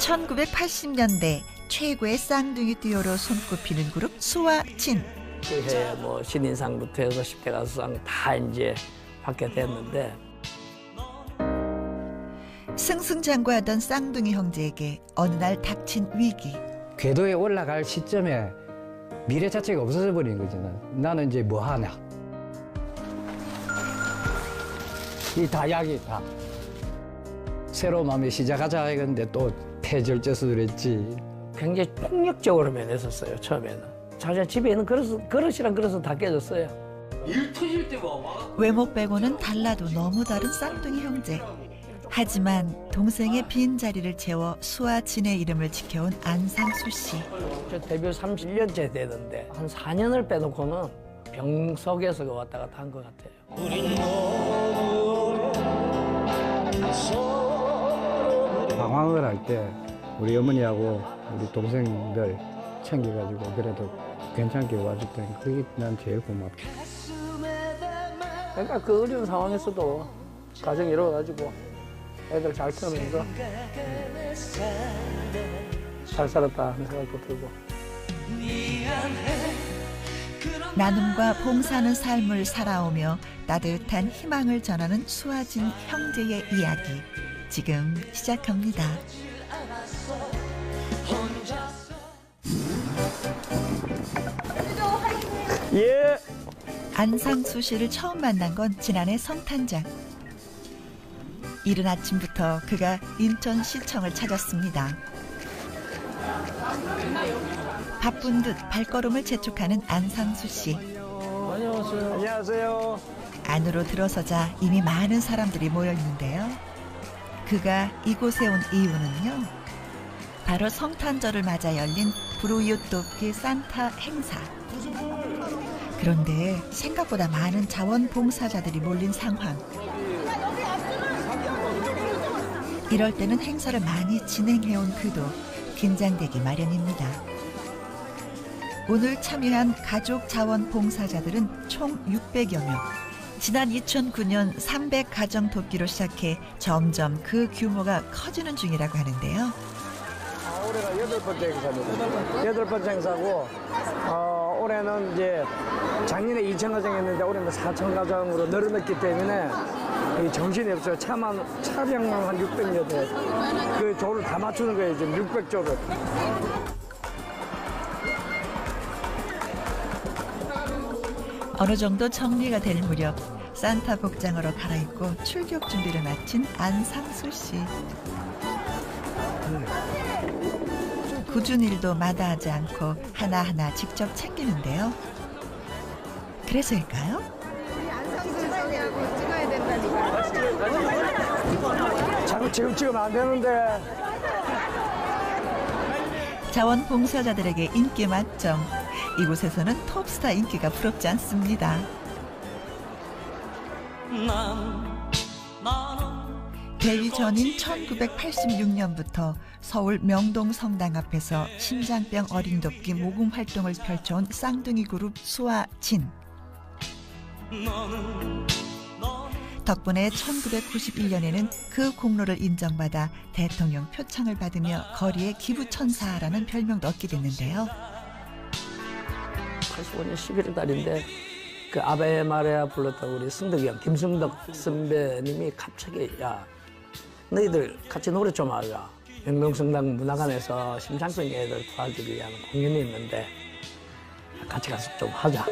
1980년대 최고의 쌍둥이 듀오로 손꼽히는 그룹 수와 진. 그해 뭐 신인상부터 해서 10대 가수상 다 이제 받게 됐는데 승승장구하던 쌍둥이 형제에게 어느 날 닥친 위기. 궤도에 올라갈 시점에 미래 자체가 없어져 버린 거잖아. 나는 이제 뭐 하냐. 이 다약이 다. 새로운 마음에 시작하자 했는데 또 폐절제수를 했지. 굉장히 폭력적으로 변했었어요, 처음에는. 자기 집에 있는 그릇이랑 그릇은 다 깨졌어요. 일 터질 때 봐. 외모 빼고는 달라도 너무 다른 쌍둥이 형제. 하지만 동생의 빈 자리를 채워 수와 진의 이름을 지켜온 안상수 씨. 저 데뷔 30년째 되는데 한 4년을 빼놓고는 병석에서 왔다 갔다 한 것 같아요. 방황을 할 때 우리 어머니하고 우리 동생들 챙겨가지고 그래도 괜찮게 와줬더니 그게 난 제일 고맙다. 그러니까 그 어려운 상황에서도 가정이 이루어가지고 애들 잘 키우면서 잘 살았다 하는 생각도 들고. 나눔과 봉사하는 삶을 살아오며 따뜻한 희망을 전하는 수아진 형제의 이야기. 지금 시작합니다. 예. 안상수 씨를 처음 만난 건 지난해 성탄절. 이른 아침부터 그가 인천시청을 찾았습니다. 바쁜 듯 발걸음을 재촉하는 안상수 씨. 안녕하세요. 안녕하세요. 안으로 들어서자 이미 많은 사람들이 모여 있는데요. 그가 이곳에 온 이유는요. 바로 성탄절을 맞아 열린 불우이웃 돕기 산타 행사. 그런데 생각보다 많은 자원봉사자들이 몰린 상황. 이럴 때는 행사를 많이 진행해온 그도 긴장되기 마련입니다. 오늘 참여한 가족 자원봉사자들은 총 600여 명. 지난 2009년 300가정 돕기로 시작해 점점 그 규모가 커지는 중이라고 하는데요. 올해가 8번째 행사입니다. 8번째 행사고 올해는 이제 작년에 2,000가정 했는데 올해는 4,000가정으로 늘어났기 때문에 정신이 없어요. 차량만 한 600여 대. 그 조를 다 맞추는 거예요, 지금 600조를. 어느 정도 정리가 될 무렵 산타 복장으로 갈아입고 출격 준비를 마친 안상수 씨. 굳은 일도 마다하지 않고 하나하나 직접 챙기는데요. 그래서일까요? 우리 안상수 선생하고 찍어야 된다니까. 자꾸 지금 찍으면 안 되는데. 자원봉사자들에게 인기 만점. 이곳에서는 톱스타 인기가 부럽지 않습니다. 데뷔 전인 1986년부터 서울 명동 성당 앞에서 심장병 어린 돕기 모금 활동을 펼쳐온 쌍둥이 그룹 수와 진. 덕분에 1991년에는 그 공로를 인정받아 대통령 표창을 받으며 거리의 기부천사라는 별명도 얻게 됐는데요. 85년 11월 달인데 그 아베 마리아 불렀던 우리 승덕이 형, 김승덕 선배님이 갑자기 야 너희들 같이 노래 좀 하자. 명동성당 문화관에서 심장병 애들 도와주기 위한 공연이 있는데 같이 가서 좀 하자.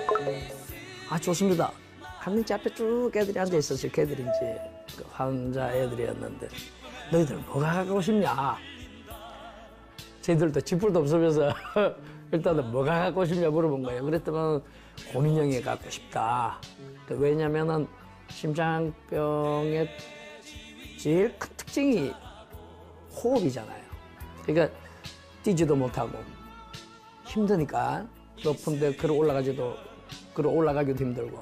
아 좋습니다. 한민지 앞에 쭉 애들이 앉아 있었어요. 걔들이 이제 그 환자 애들이었는데 너희들 뭐가 갖고 싶냐? 저희들도 지풀도 없으면서 일단은 뭐가 갖고 싶냐 물어본 거예요. 그랬더니 고민형이 갖고 싶다. 왜냐면은 심장병의 제일 큰 특징이 호흡이잖아요. 그러니까 뛰지도 못하고 힘드니까 높은 데 올라가기도 힘들고.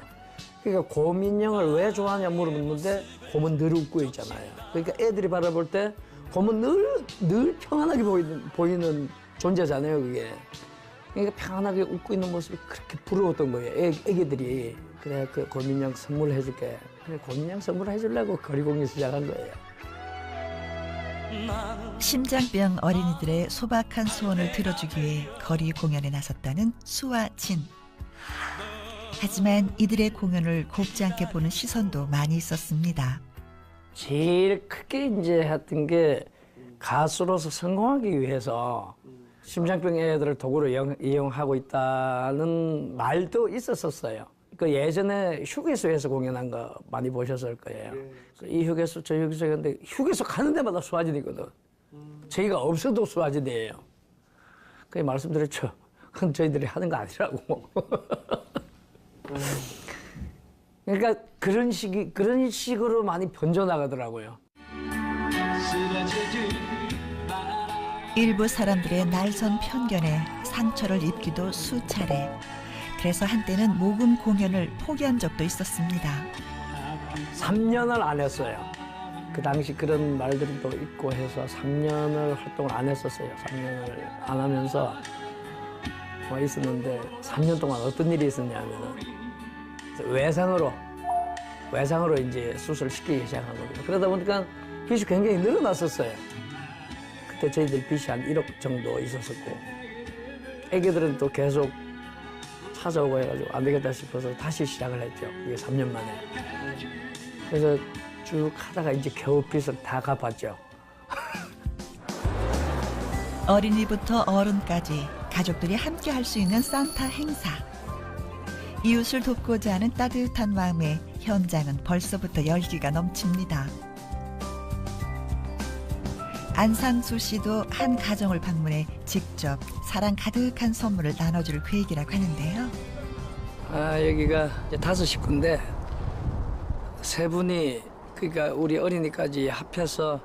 그러니까 곰인형을 왜 좋아하냐 물어봤는데 곰은 늘 웃고 있잖아요. 그러니까 애들이 바라볼 때 곰은 늘 평안하게 보이는 존재잖아요, 그게. 그러니까 평안하게 웃고 있는 모습이 그렇게 부러웠던 거예요, 애기들이. 그래, 그 곰인형 선물해줄게. 그래, 곰인형 선물해주려고 거리공연 시작한 거예요. 심장병 어린이들의 소박한 소원을 들어주기 위해 거리 공연에 나섰다는 수와 진. 하지만 이들의 공연을 곱지 않게 보는 시선도 많이 있었습니다. 제일 크게 이제 했던 게 가수로서 성공하기 위해서 심장병 애들을 도구로 이용하고 있다는 말도 있었었어요. 그 예전에 휴게소에서 공연한 거 많이 보셨을 거예요. 이 휴게소 저 휴게소인데 휴게소 가는 데마다 수화진이거든. 저희가 없어도 수화진이에요. 그 말씀드렸죠. 그건 저희들이 하는 거 아니라고. 그러니까 그런 식으로 많이 번져나가더라고요. 일부 사람들의 날선 편견에 상처를 입기도 수차례. 그래서 한때는 모금 공연을 포기한 적도 있었습니다. 3년을 안 했어요. 그 당시 그런 말들도 있고 해서 3년을 활동을 안 했었어요. 3년을 안 하면서 뭐 있었는데 3년 동안 어떤 일이 있었냐면 외상으로 이제 수술을 시키기 시작한 거거든요. 그러다 보니까 빚이 굉장히 늘어났었어요. 그때 저희들 빚이 한 1억 정도 있었었고 애기들은 또 계속 찾아오고 해가지고 안 되겠다 싶어서 다시 시작을 했죠. 이게 3년 만에. 그래서 쭉 하다가 이제 겨우 빚을 다 갚았죠. 어린이부터 어른까지 가족들이 함께 할 수 있는 산타 행사. 이웃을 돕고자 하는 따뜻한 마음에 현장은 벌써부터 열기가 넘칩니다. 안상수 씨도 한 가정을 방문해 직접 사랑 가득한 선물을 나눠줄 계획이라고 하는데요. 여기가 이제 5식구인데 3분이 그러니까 우리 어린이까지 합해서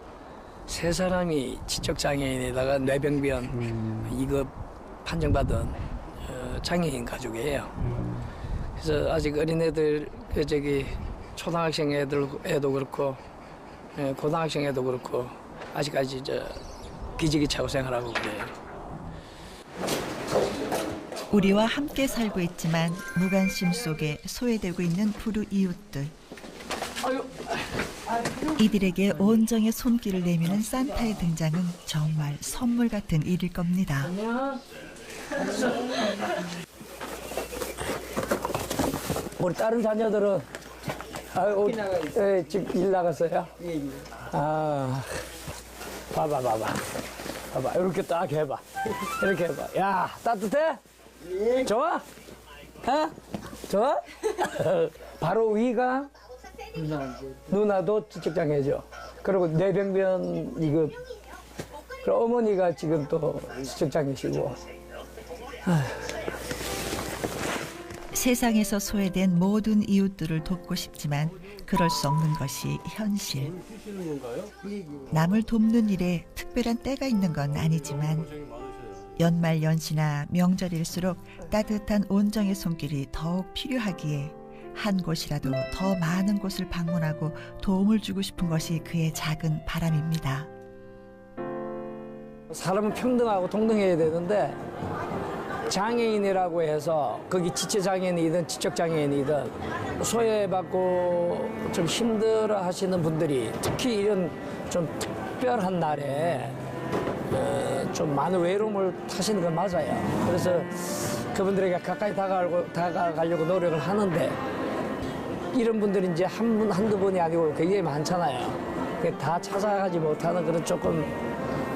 3사람이 지적장애인에다가 뇌병변 2급 판정받은 장애인 가족이에요. 그래서 아직 어린애들 초등학생 애도 그렇고 고등학생 애도 그렇고 아직까지 기저귀 차고 생활하고 그래요. 우리와 함께 살고 있지만 무관심 속에 소외되고 있는 부르 이웃들. 이들에게 온정의 손길을 내미는 산타의 등장은 정말 선물 같은 일일 겁니다. 우리 다른 자녀들은 지금 일 나갔어요? 예. 봐봐. 이렇게 딱 해봐. 이렇게 해봐. 야, 따뜻해? 예. 좋아? 좋아? 바로 위가 누나도 지적장애죠. 그리고 뇌병변 2급. 그리고 어머니가 지금 또 지적장애시고. 세상에서 소외된 모든 이웃들을 돕고 싶지만 그럴 수 없는 것이 현실. 남을 돕는 일에 특별한 때가 있는 건 아니지만 연말 연시나 명절일수록 따뜻한 온정의 손길이 더욱 필요하기에 한 곳이라도 더 많은 곳을 방문하고 도움을 주고 싶은 것이 그의 작은 바람입니다. 사람은 평등하고 동등해야 되는데 장애인이라고 해서 거기 지체장애인이든 지적장애인이든 소외받고 좀 힘들어 하시는 분들이 특히 이런 좀 특별한 날에 좀 많은 외로움을 타시는 건 맞아요. 그래서 그분들에게 가까이 다가가려고 노력을 하는데 이런 분들이 이제 한두 분이 아니고 굉장히 많잖아요. 다 찾아가지 못하는 그런 조금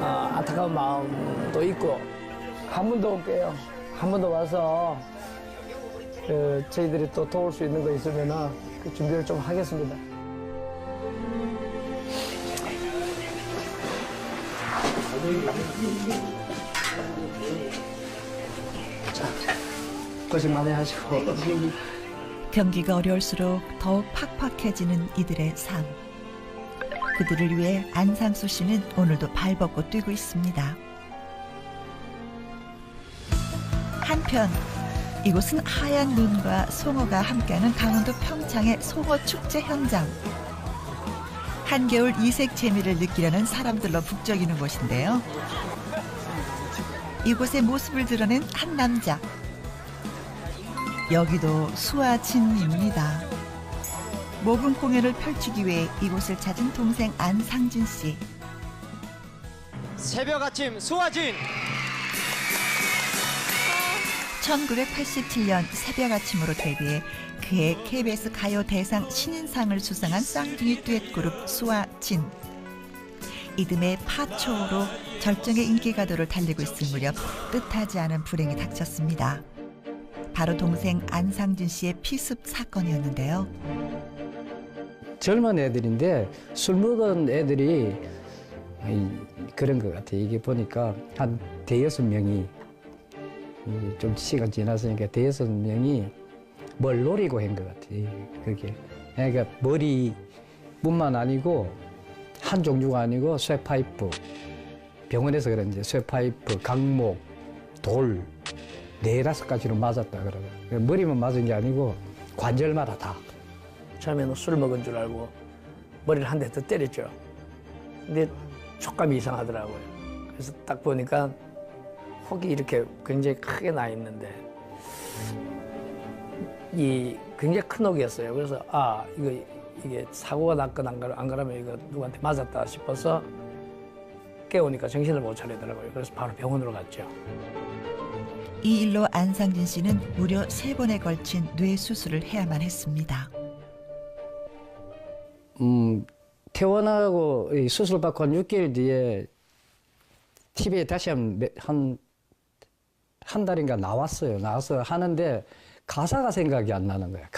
안타까운 마음도 있고 한 번 더 올게요. 한 번 더 와서 저희들이 또 도울 수 있는 거 있으면 그 준비를 좀 하겠습니다. 자, 고생 많이 하시고. 경기가 어려울수록 더욱 팍팍해지는 이들의 삶. 그들을 위해 안상수 씨는 오늘도 발벗고 뛰고 있습니다. 한편 이곳은 하얀 눈과 송어가 함께하는 강원도 평창의 송어축제 현장. 한겨울 이색 재미를 느끼려는 사람들로 북적이는 곳인데요. 이곳의 모습을 드러낸 한 남자. 여기도 수아진입니다. 모금 공연을 펼치기 위해 이곳을 찾은 동생 안상진 씨. 새벽 아침 수아진. 1987년 새벽 아침으로 데뷔해 그해 KBS 가요 대상 신인상을 수상한 쌍둥이 듀엣 그룹 수아진. 이듬해 파초로 절정의 인기 가도를 달리고 있을 무렵 뜻하지 않은 불행이 닥쳤습니다. 바로 동생 안상진 씨의 피습 사건이었는데요. 젊은 애들인데 술 먹은 애들이 그런 것 같아요. 이게 보니까 한 대여섯 명이 좀 시간 지났으니까 대여섯 명이 뭘 노리고 한 것 같아요. 그게 그러니까 머리뿐만 아니고 한 종류가 아니고 쇠파이프, 병원에서 그런지 쇠파이프, 강목, 돌 4-5가지로 맞았다 그러고 머리만 맞은 게 아니고 관절마다 다. 처음에는 술 먹은 줄 알고 머리를 한 대 더 때렸죠. 근데 촉감이 이상하더라고요. 그래서 딱 보니까 혹이 이렇게 굉장히 크게 나 있는데 이 굉장히 큰 혹이었어요. 그래서 이게 사고가 났거나 안 그러면 이거 누구한테 맞았다 싶어서 깨우니까 정신을 못 차리더라고요. 그래서 바로 병원으로 갔죠. 이 일로 안상진 씨는 무려 3번에 걸친 뇌 수술을 해야만 했습니다. 퇴원하고 수술 받고 한 6개월 뒤에 TV에 다시 한 달인가 나왔어요. 나와서 하는데 가사가 생각이 안 나는 거야.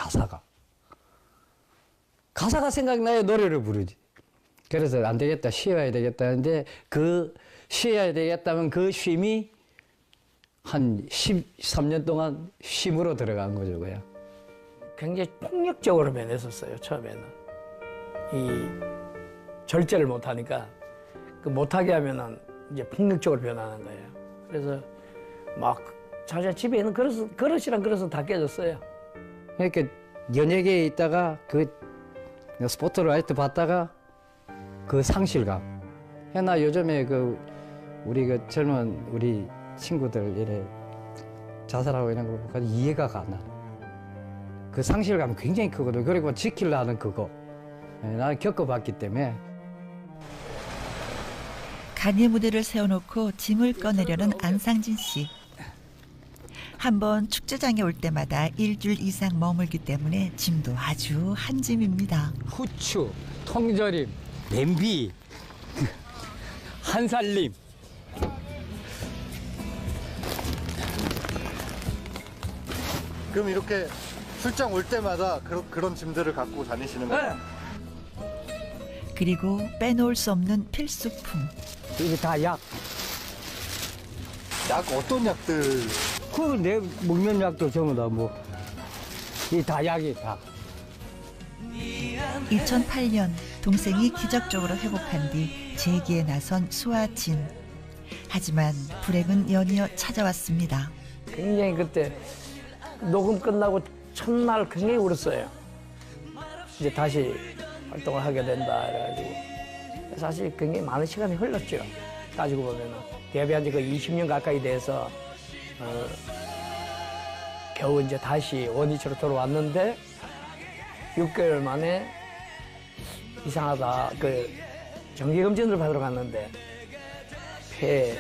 가사가 생각나야 노래를 부르지. 그래서 안 되겠다, 쉬어야 되겠다 하는데 쉬어야 되겠다면 그 쉼이 한 13년 동안 쉼으로 들어간 거죠, 그냥. 굉장히 폭력적으로 변했었어요, 처음에는. 이 절제를 못하니까 그 못하게 하면은 이제 폭력적으로 변하는 거예요. 그래서 막 자기 집에 있는 그릇이랑 그릇은 다 깨졌어요. 그러니까 연예계에 있다가 그 스포트라이트 봤다가 그 상실감. 나 요즘에 우리 젊은 우리 친구들 이래 자살하고 이런 거 보니까 이해가 안 나. 그 상실감 굉장히 크거든. 그리고 지키려 하는 그거. 나는 겪어봤기 때문에. 간이 무대를 세워놓고 짐을 꺼내려는 안상진 씨. 한번 축제장에 올 때마다 일주일 이상 머물기 때문에 짐도 아주 한 짐입니다. 후추, 통조림, 냄비, 한살림. 그럼 이렇게 출장 올 때마다 그런 짐들을 갖고 다니시는 거예요? 그리고 빼놓을 수 없는 필수품. 이게 다 약. 약 어떤 약들? 내 먹는 약도 전부 다 이 다 약이 다. 2008년 동생이 기적적으로 회복한 뒤 재기에 나선 수아진. 하지만 불행은 연이어 찾아왔습니다. 굉장히 그때 녹음 끝나고 첫날 굉장히 울었어요. 이제 다시 활동을 하게 된다 이래가지고 사실 굉장히 많은 시간이 흘렀죠. 따지고 보면은 데뷔한 지 거의 20년 가까이 돼서 겨우 이제 다시 원위치로 돌아왔는데 6개월 만에 이상하다. 정기 검진을 받으러 갔는데 폐에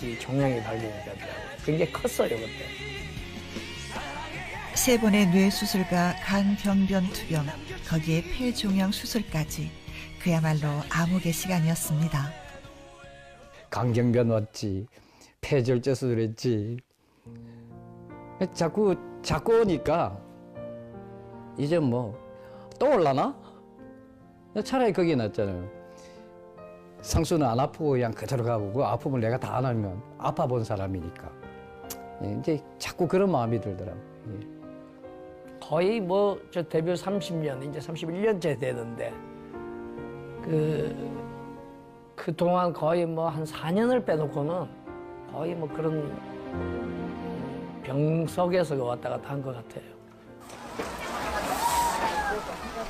이 종양이 발견이 되더라고요. 굉장히 컸어요 그때. 3번의 뇌 수술과 간경변 투병, 거기에 폐종양 수술까지 그야말로 암흑의 시간이었습니다. 강경변 왔지, 폐절제 수술했지. 자꾸 오니까 이제 또 올라나? 차라리 그게 낫잖아요. 상수는 안 아프고 그냥 그대로 가고 그 아픔을 내가 다 안 알면 아파 본 사람이니까 이제 자꾸 그런 마음이 들더라고요. 거의 저 데뷔 30년, 이제 31년째 되는데, 그동안 거의 한 4년을 빼놓고는 거의 그런 병석에서 왔다 갔다 한 것 같아요.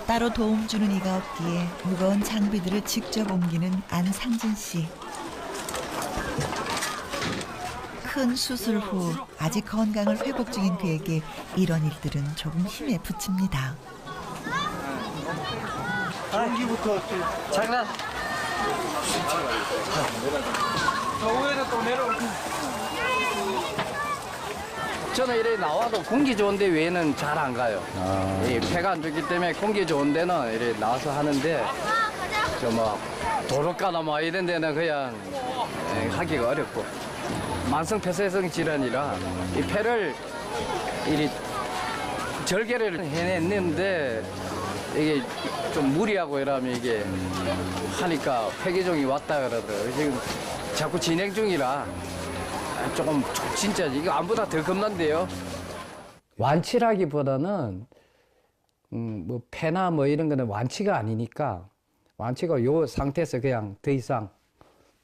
따로 도움 주는 이가 없기에 무거운 장비들을 직접 옮기는 안상진 씨. 큰 수술 후 아직 건강을 회복 중인 그에게 이런 일들은 조금 힘에 부칩니다. 전기부터 장난. 저는 이렇게 나와도 공기 좋은 데 외에는 잘 안 가요. 이 폐가 안 좋기 때문에 공기 좋은 데는 이렇게 나와서 하는데 저 뭐 도로가나 뭐 이런 데는 그냥 하기가 어렵고 만성 폐쇄성 질환이라 이 폐를 이리 절개를 해냈는데 이게 좀 무리하고 이러면 이게 하니까 폐기종이 왔다 그러더라고요. 지금 자꾸 진행 중이라 조금 진짜 이거 안보다 더 겁난데요. 완치라기보다는 뭐 폐나 뭐 이런 거는 완치가 아니니까 완치가 요 상태에서 그냥 더 이상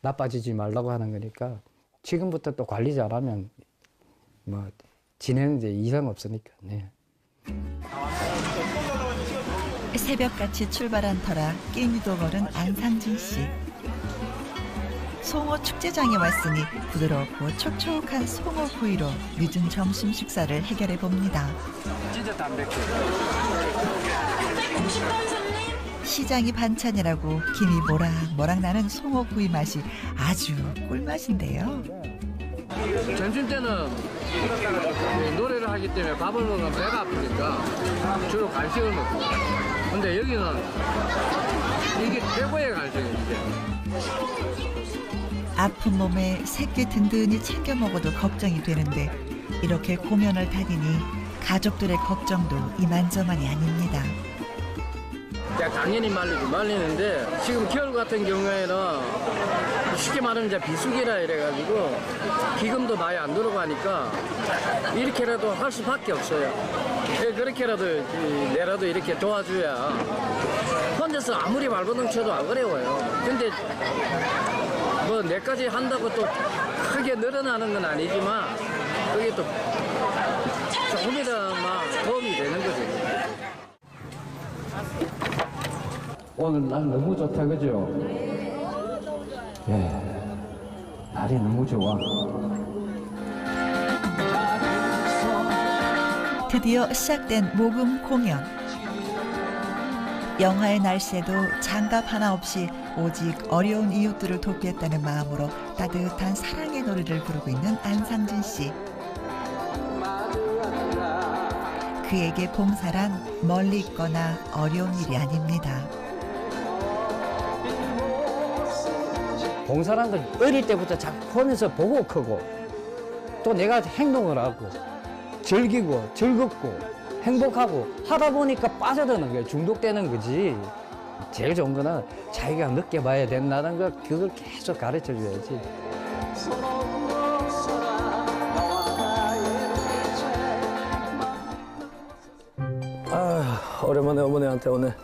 나빠지지 말라고 하는 거니까 지금부터 또 관리 잘하면 뭐 진행 이제 이상 없으니까. 네. 새벽같이 출발한 터라 끼니도 거른 안상진 씨. 송어 축제장에 왔으니 부드럽고 촉촉한 송어 구이로 늦은 점심 식사를 해결해 봅니다. 진짜 담백해. 시장이 반찬이라고 김이 모락모락 나는 송어 구이 맛이 아주 꿀맛인데요. 점심 때는 노래를 하기 때문에 밥을 먹으면 배가 아프니까 주로 간식을 먹고. 근데 여기는 이게 최고의 간식이에요, 이게. 아픈 몸에 새끼 든든히 챙겨 먹어도 걱정이 되는데 이렇게 공연을 다니니 가족들의 걱정도 이만저만이 아닙니다. 당연히 말리는데 지금 겨울 같은 경우에는 쉽게 말하면 이제 비수기라 이래가지고 기금도 많이 안 들어가니까 이렇게라도 할 수밖에 없어요. 그렇게라도 내라도 이렇게 도와줘야 혼자서 아무리 발버둥 쳐도 안 어려워요. 근데 뭐 내까지 한다고 또 크게 늘어나는 건 아니지만 그게 또 조금이나마 도움이 되는 거죠. 오늘 날 너무 좋다, 그죠? 예, 날이 너무 좋아. 드디어 시작된 모금 공연. 영하의 날씨에도 장갑 하나 없이 오직 어려운 이웃들을 돕겠다는 마음으로 따뜻한 사랑의 노래를 부르고 있는 안상진 씨. 그에게 봉사란 멀리 있거나 어려운 일이 아닙니다. 봉사란 걸 어릴 때부터 자꾸 보면서 보고 크고 또 내가 행동을 하고 즐기고 즐겁고 행복하고 하다 보니까 빠져드는 거예요. 중독되는 거지. 제일 좋은 거는 자기가 느껴봐야 된다는 걸 그걸 계속 가르쳐 줘야지. 오랜만에 어머니한테 오네.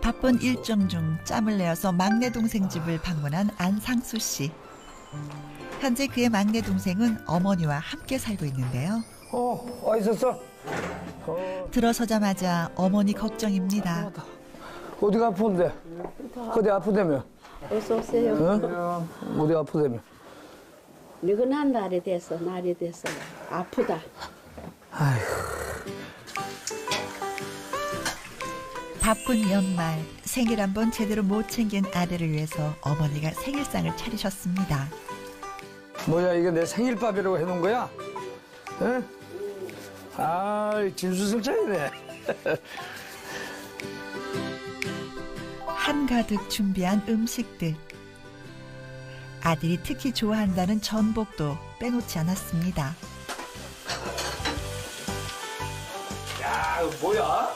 바쁜 일정 중 짬을 내어서 막내 동생 집을 방문한 안상수 씨. 현재 그의 막내 동생은 어머니와 함께 살고 있는데요. 와 있었어? 들어서자마자 어머니 걱정입니다. 어디가 아픈데? 어디 아프다며? 어서 오세요. 응? 어디 아프다며? 늙은 날이 됐어. 아프다. 바쁜 연말 생일 한번 제대로 못 챙긴 아들을 위해서 어머니가 생일상을 차리셨습니다. 뭐야 이거 내 생일밥이라고 해놓은 거야? 응? 진수성찬이네. 한가득 준비한 음식들. 아들이 특히 좋아한다는 전복도 빼놓지 않았습니다. 야 이거 뭐야?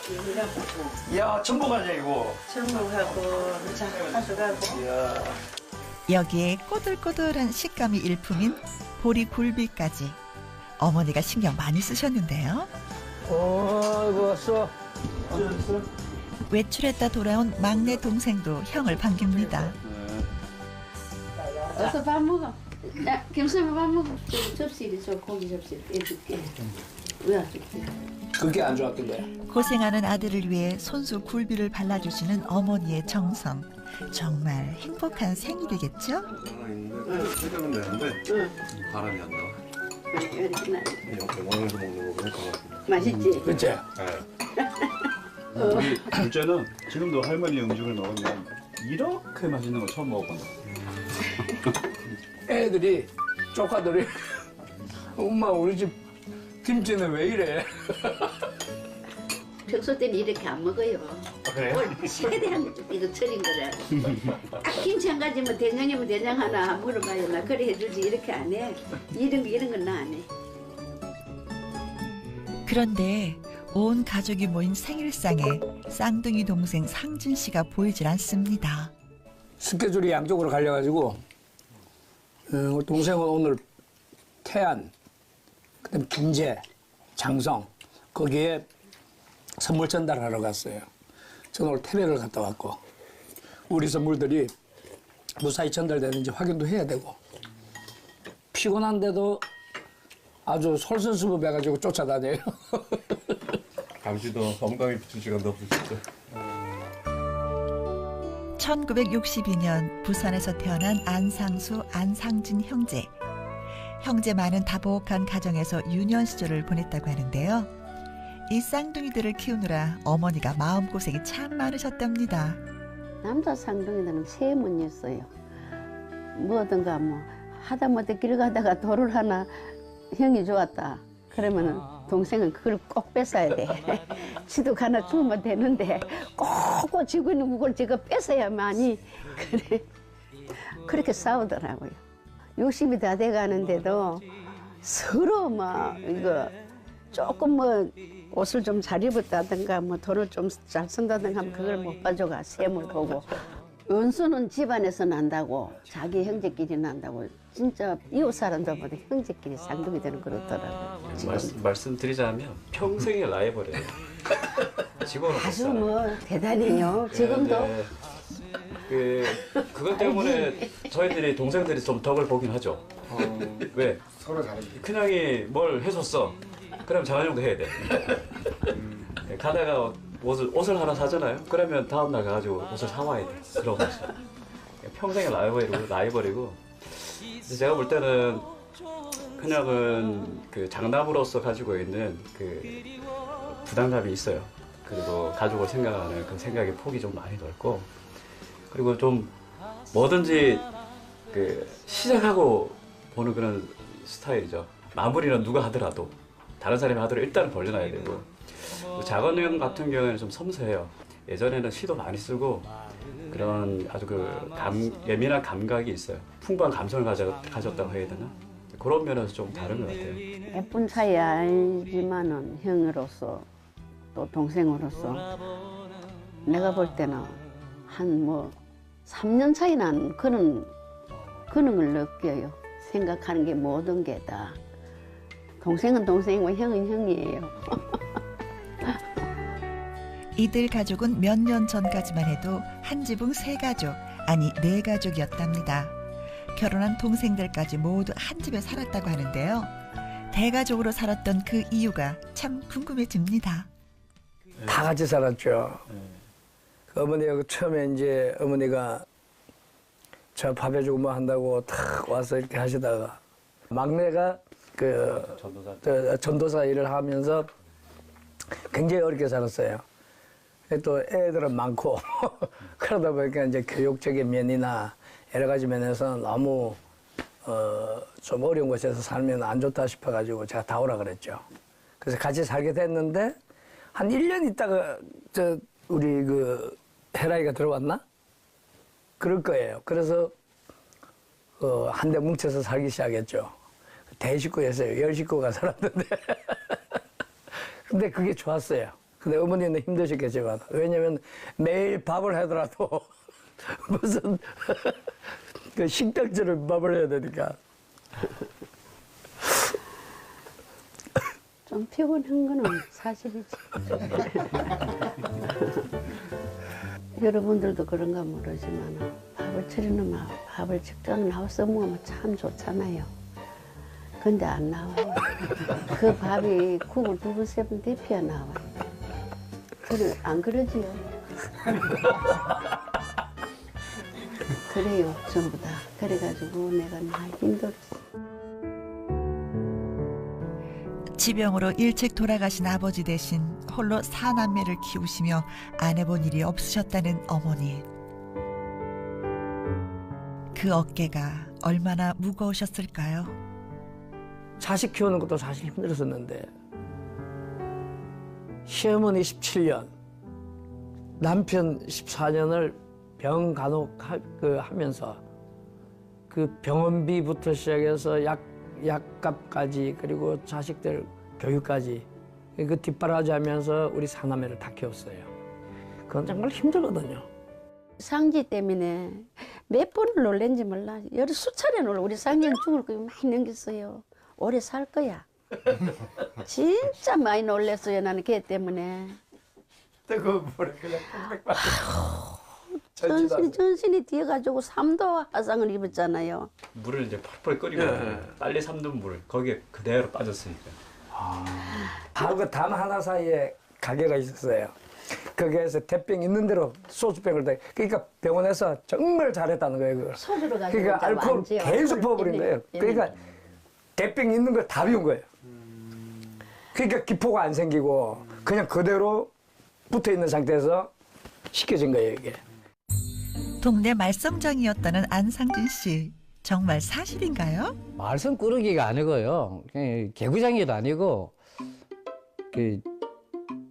야 전복 아니야 이거? 전복하고 가져가고. 여기에 꼬들꼬들한 식감이 일품인 보리 굴비까지 어머니가 신경 많이 쓰셨는데요. 이거 왔어. 외출했다 돌아온 막내 동생도 형을 반깁니다. 어서 밥 먹어. 야, 김수미 밥 먹어. 접시를 줘, 고기 접시를 빼줄게. 왜 안 줄게? 그게 안 좋았길래. 고생하는 아들을 위해 손수 굴비를 발라주시는 어머니의 정성. 정말 행복한 생일이겠죠? 세정은 되는데 바람이 안 나와. 이렇게 원에서 먹는 거 그럴 것 같아. 맛있지? 그치? 둘째는 지금도 할머니 음식을 먹으면 이렇게 맛있는 거 처음 먹어본다. 애들이 조카들이 엄마 우리 집 김치는 왜 이래? 평소 때는 이렇게 안 먹어요. 그래요? 최대한 이거 절인 거라. 김치 한 가지면 된장이면 된장 하나 물어봐요. 나 그래 해주지 이렇게 안 해. 이런 건 나 안 해. 그런데 온 가족이 모인 생일상에 쌍둥이 동생 상준 씨가 보이질 않습니다. 스케줄이 양쪽으로 갈려가지고 우리 동생은 오늘 태안, 그다음 김제, 장성 거기에 선물 전달하러 갔어요. 저는 오늘 태백을 갔다 왔고 우리 선물들이 무사히 전달되는지 확인도 해야 되고 피곤한데도 아주 솔선수범해가지고 쫓아다녀요. 당시도 건강에 비출 시간도 없으시죠? 1962년 부산에서 태어난 안상수, 안상진 형제. 형제 많은 다복한 가정에서 유년 시절을 보냈다고 하는데요. 이 쌍둥이들을 키우느라 어머니가 마음고생이 참 많으셨답니다. 남자 쌍둥이들은 세문이었어요. 뭐든가 뭐 하다못해 길 가다가 돌을 하나 형이 좋았다. 그러면은 동생은 그걸 꼭 뺏어야 돼. 지도 하나 주면 되는데 꼭 쥐고 있는 그걸 제가 뺏어야만이 그래. 그렇게 싸우더라고요. 60이 다 돼가는데도 서로 막 이거 조금 뭐 옷을 좀 잘 입었다든가 뭐 돈을 좀 잘 쓴다든가 하면 그걸 못 봐줘가 셈을 보고 연수는 집안에서 난다고 자기 형제끼리 난다고 진짜 이웃 사람들보다 형제끼리 쌍둥이들은 그렇더라고요. 말씀드리자면 평생의 라이벌이에요. 집어넣고 아주 뭐 대단해요. 지금도 그것 때문에 저희들이 동생들이 좀 덕을 보긴 하죠. 왜? 서로 잘해주고. 큰형이 뭘 해줬어. 그럼 장한영도 해야 돼. 가다가 옷을 하나 사잖아요. 그러면 다음날 가가지고 옷을 사와야 돼. 그런 거죠. 평생의 라이벌이고. 제가 볼 때는 큰형은 그 장남으로서 가지고 있는 그 부담감이 있어요. 그리고 가족을 생각하는 그 생각의 폭이 좀 많이 넓고, 그리고 좀 뭐든지 그 시작하고 보는 그런 스타일이죠. 마무리는 누가 하더라도 다른 사람이 하더라도 일단은 벌려놔야 되고, 작은 형 같은 경우에는 좀 섬세해요. 예전에는 시도 많이 쓰고 그런 아주 예민한 감각이 있어요. 풍부한 감성을 가졌다고 해야 되나? 그런 면에서 좀 다른 것 같아요. 예쁜 차이 알지만은 형으로서 또 동생으로서 내가 볼 때는 한 뭐 3년 차이 난 그런 걸 느껴요. 생각하는 게 모든 게 다. 동생은 동생이고 형은 형이에요. 이들 가족은 몇 년 전까지만 해도 한 지붕 세 가족, 아니 네 가족이었답니다. 결혼한 동생들까지 모두 한 집에 살았다고 하는데요. 대가족으로 살았던 그 이유가 참 궁금해집니다. 다 같이 살았죠. 그 어머니가 처음에 이제 어머니가 저 밥 해주고 뭐 한다고 탁 와서 이렇게 하시다가 막내가 그 전도사 일을 하면서 굉장히 어렵게 살았어요. 또 애들은 많고 그러다 보니까 이제 교육적인 면이나 여러 가지 면에서 너무 좀 어려운 곳에서 살면 안 좋다 싶어가지고 제가 다 오라 그랬죠. 그래서 같이 살게 됐는데 한 1년 있다가 우리 그 혜라이가 들어왔나? 그럴 거예요. 그래서 한 대 뭉쳐서 살기 시작했죠. 대식구였어요. 10식구가 살았는데 근데 그게 좋았어요. 근데 어머니는 힘드셨겠지만, 왜냐면 매일 밥을 하더라도 무슨 그 식당처럼 밥을 해야 되니까. 좀 피곤한 거는 사실이지. 여러분들도 그런가 모르지만 밥을 차려놓으면 밥을 직접 나와서 먹으면 참 좋잖아요. 근데 안 나와요. 그 밥이 국을 2번, 3번 데펴야 나와요. 안 그러지요? 그래요, 전부 다. 그래가지고 내가 많이 힘들었어. 지병으로 일찍 돌아가신 아버지 대신 홀로 4남매를 키우시며 안 해본 일이 없으셨다는 어머니. 그 어깨가 얼마나 무거우셨을까요? 자식 키우는 것도 사실 힘들었었는데 시어머니 17년, 남편 14년을 병 간혹 하면서 그 병원비부터 시작해서 약값까지 그리고 자식들 교육까지 그 뒷바라지하면서 우리 사남매를 다 키웠어요. 그건 정말 힘들거든요. 상지 때문에 몇 번을 놀랜지 몰라. 여러 수차례 놀라. 우리 상지는 죽을 거 많이 넘겼어요. 오래 살 거야. 진짜 많이 놀랬어요. 나는 걔 때문에. 뜨거운 물에 그냥 전신이 뒤어가지고 3도 화상을 입었잖아요. 물을 이제 펄펄 끓이고 빨리 삶는 물 거기에 그대로 빠졌으니까. 바로 그 담 하나 사이에 가게가 있었어요. 거기에서 대병 있는 대로 소주병을 대. 그러니까 병원에서 정말 잘했다는 거예요. 그걸. 소주로 가지고 그러니까 알코올 계속 부어버린 거예요. 그러니까 대병 있는 걸 다 비운 거예요. 그러니까 기포가 안 생기고 그냥 그대로 붙어 있는 상태에서 식혀진 거예요, 이게. 동네 말썽쟁이였다는 안상진 씨. 정말 사실인가요? 말썽 꾸러기가 아니고요. 그냥 개구장이도 아니고 그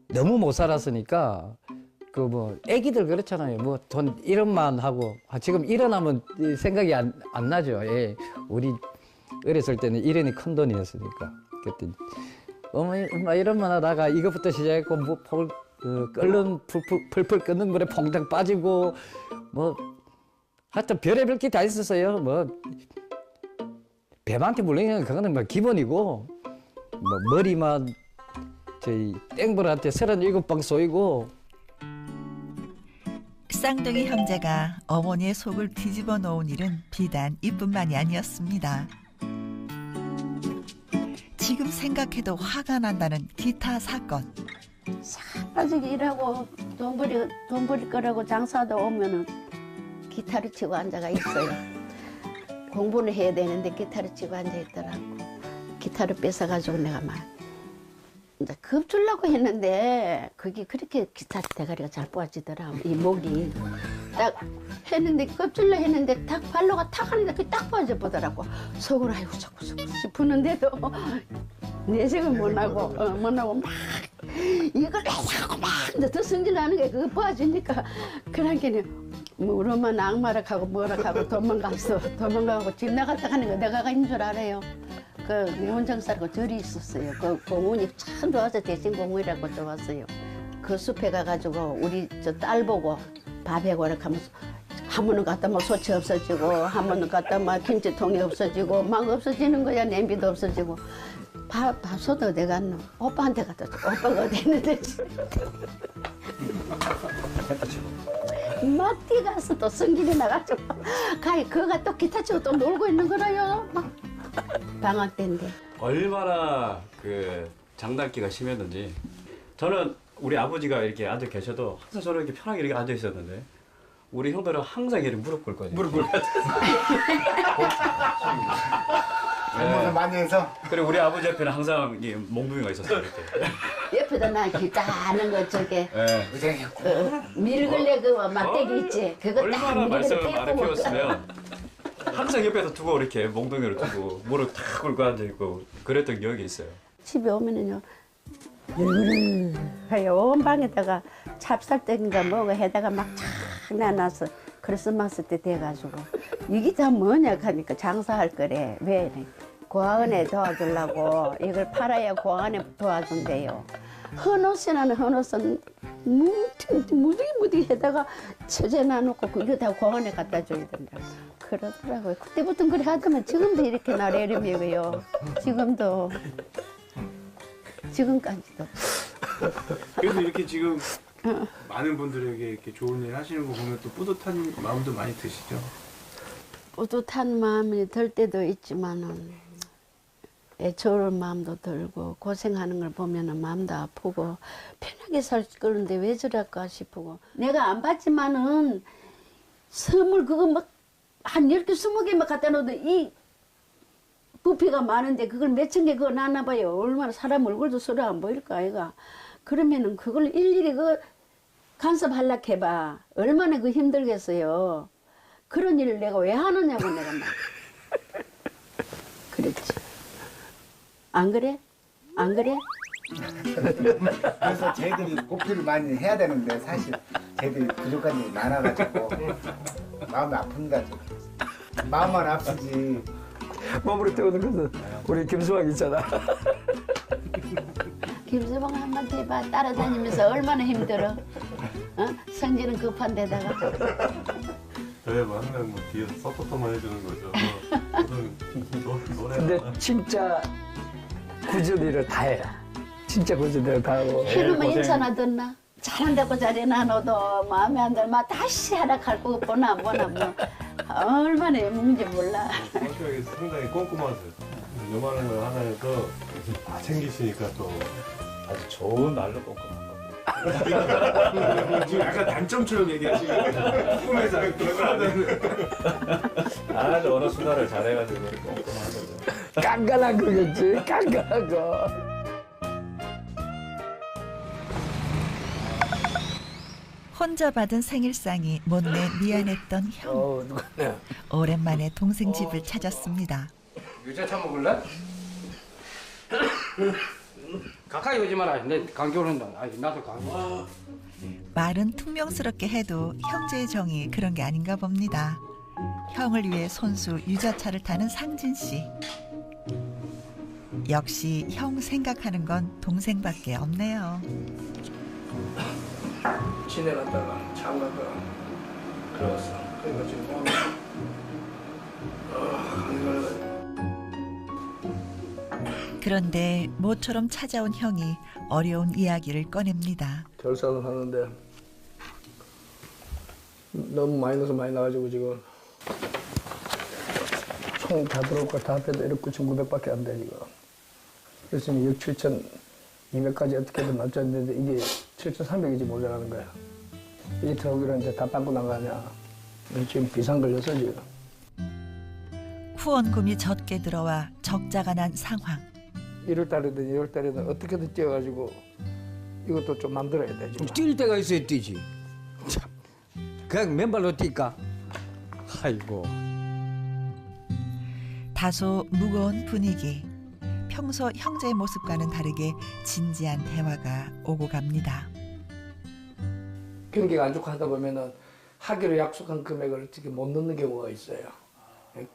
너무 못 살았으니까 그 뭐 애기들 그렇잖아요. 뭐 돈 1원만 하고 지금 1원 하면 생각이 안 나죠. 예. 우리 어렸을 때는 1원이 큰 돈이었으니까. 그때 어머니 엄마 1원만 하다가 이것부터 시작했고 뭐 끓는 풀풀 끓는 물에 퐁당 빠지고 뭐 하여튼 별의별 게 다 있었어요. 뭐 뱀한테 물리는 그거는 뭐 기본이고 뭐 머리만 저희 땡벌한테 37방 쏘이고. 쌍둥이 형제가 어머니의 속을 뒤집어 놓은 일은 비단 이뿐만이 아니었습니다. 지금 생각해도 화가 난다는 기타 사건. 사가지고 일하고 돈 벌일 거라고 장사하다 오면은 기타를 치고 앉아가 있어요. 공부를 해야 되는데 기타를 치고 앉아 있더라고. 기타를 뺏어가지고 내가 막 이제 겁주려고 했는데 그게 그렇게 기타 대가리가 잘 뽑아지더라. 이 목이 딱 했는데 겁주려 했는데 딱 발로가 탁 하는데 그게 딱 빠져 보더라고. 속으로 아이고 자꾸 싶었는데도 내색을 못 하고 막 이걸 자꾸 막 이제 더 승질나는 게 그거 봐주니까 그런 게는 뭐 우리 엄마는 악마라 하고 뭐라 하고 도망가고 집 나갔다 하는 거 내가 간 줄 알아요. 그 명원장사라고 절이 있었어요. 그 공원이 참 좋아서 대신 공원이라고 좋았어요. 그 숲에 가가지고 우리 저 딸 보고 밥 해고라 하면서 한 번은 갔다 막 소치 없어지고 한 번은 갔다 막 김치통이 없어지고 막 없어지는 거야. 냄비도 없어지고 밥솥도 어디 갔노? 오빠한테 갖다 줘. 오빠가 어디 있는데 막 뛰가서 또 성질이 나가지고 그가 또 기타 치고 또 놀고 있는 거라요. 막 방학 때인데. 얼마나 그 장난기가 심했는지. 저는 우리 아버지가 이렇게 앉아 계셔도 항상 저는 이렇게 편하게 이렇게 앉아 있었는데 우리 형들은 항상 이렇게 무릎 꿇거든요. 무릎 꿇고. 잘못을 많이 해서. 그리고 우리 아버지 옆에는 항상 이 몽둥이가 있었어요. 이렇게. 옆에다 나 기타 하는 거 저게 네. 밀걸레 그 막대기 있지. 그거 딱 얼마나 말썽을 밀걸레 많이 피웠으면 항상 옆에서 두고 이렇게 몽둥이를 두고 무릎 탁 꿇고 앉아 있고 그랬던 기억이 있어요. 집에 오면은요. 온 방에다가 찹쌀떡인가 뭐가 해다가 막 착 나눠서 크리스마스 때 돼가지고 이게 다 뭐냐 하니까 장사할 거래. 왜? 고아원에 도와주려고 이걸 팔아야 고아원에 도와준대요. 헌옷이라는 헌옷은 무디무디 해다가 처제 놔놓고 그거 다 고아원에 갖다 줘야 된다. 그러더라고요. 그때부터 그래 하더만 지금도 이렇게 나래름이고요. 지금까지도. 그래도 이렇게 지금 많은 분들에게 이렇게 좋은 일 하시는 거 보면 또 뿌듯한 마음도 많이 드시죠? 뿌듯한 마음이 들 때도 있지만은 애처로운 마음도 들고 고생하는 걸 보면은 마음도 아프고 편하게 살 거는데 왜 저럴까 싶고 내가 안 받지만은 선물 그거 막 한 10개, 20개만 갖다 놓어도 이 부피가 많은데 그걸 몇천 개 그거 나눠봐요. 얼마나 사람 얼굴도 서로 안 보일까 아이가. 그러면은 그걸 일일이 그 간섭하려고 해봐. 얼마나 그 힘들겠어요. 그런 일을 내가 왜 하느냐고 내가 막 그랬지. 안 그래? 안 그래? 그래서 저희들이 고피를 많이 해야 되는데 사실 저희들이 부족한 일이 많아가지고 마음이 아픕니다. 지금. 마음만 아프지. 마무리 때우는 것은 우리 김수왕 있잖아. 김수봉 한마디 해봐. 따라다니면서 얼마나 힘들어. 어? 성질은 급한 데다가. 저희 뭐 항상 뭐 뒤에서 서포터만 해주는 거죠. 노래. 근데 진짜 굳은 일을 다 해. 진짜 굳은 일을 다 하고. 해놓으면 인사나듣나? 잘한다고 잘해놔 너도 마음에 안 들면 다시 하라 갈 거고 보나 뭐나 뭐 얼마나 애먹는지 몰라. 성격이 상당히 꼼꼼하세요. 요만한 걸 하나 해서 다 챙기시니까 또 아주 좋은 말로 꼼꼼하고. 지금 약간 단점처럼 얘기하시는 꿈에서 아주 어느 순간을 잘해가지고 꼼꼼하거든. 깐깐한 거겠지. 깐깐한 거. 혼자 받은 생일상이 못내 미안했던 형. 누구냐? 오랜만에 동생 집을 찾았습니다. 유자차 먹을래? 가까이 오지 마라. 내 감기 오는다. 아니 나도 감기. 말은 퉁명스럽게 해도 형제의 정이 그런 게 아닌가 봅니다. 형을 위해 손수 유자차를 타는 상진 씨. 역시 형 생각하는 건 동생밖에 없네요. 지내갔다가 장가가 그랬어. 그러니까 지금 그런데 모처럼 찾아온 형이 어려운 이야기를 꺼냅니다. 결산을 하는데 너무 마이너스 많이 나가지고 지금 총 다 들어올 거 다 합해도 1억 9,900밖에 안 돼 지금. 그래서 6, 7,200까지 어떻게든 맞췄는데 이게 7,300이지 모자라는 거야. 이게 들어오기로 이제 다 빵꾸 난 거 아니야. 지금 비상 걸려서 지금. 후원금이 적게 들어와 적자가 난 상황. 1월 달이든 2월 달이든 어떻게든 뛰어가지고 이것도 좀 만들어야 돼. 지금. 뛸 때가 있어야 뛰지. 참. 그냥 맨발로 뛸까? 아이고. 다소 무거운 분위기. 평소 형제의 모습과는 다르게 진지한 대화가 오고 갑니다. 경기가 안 좋고 하다 보면은 하기로 약속한 금액을 어떻게 못 넣는 경우가 있어요.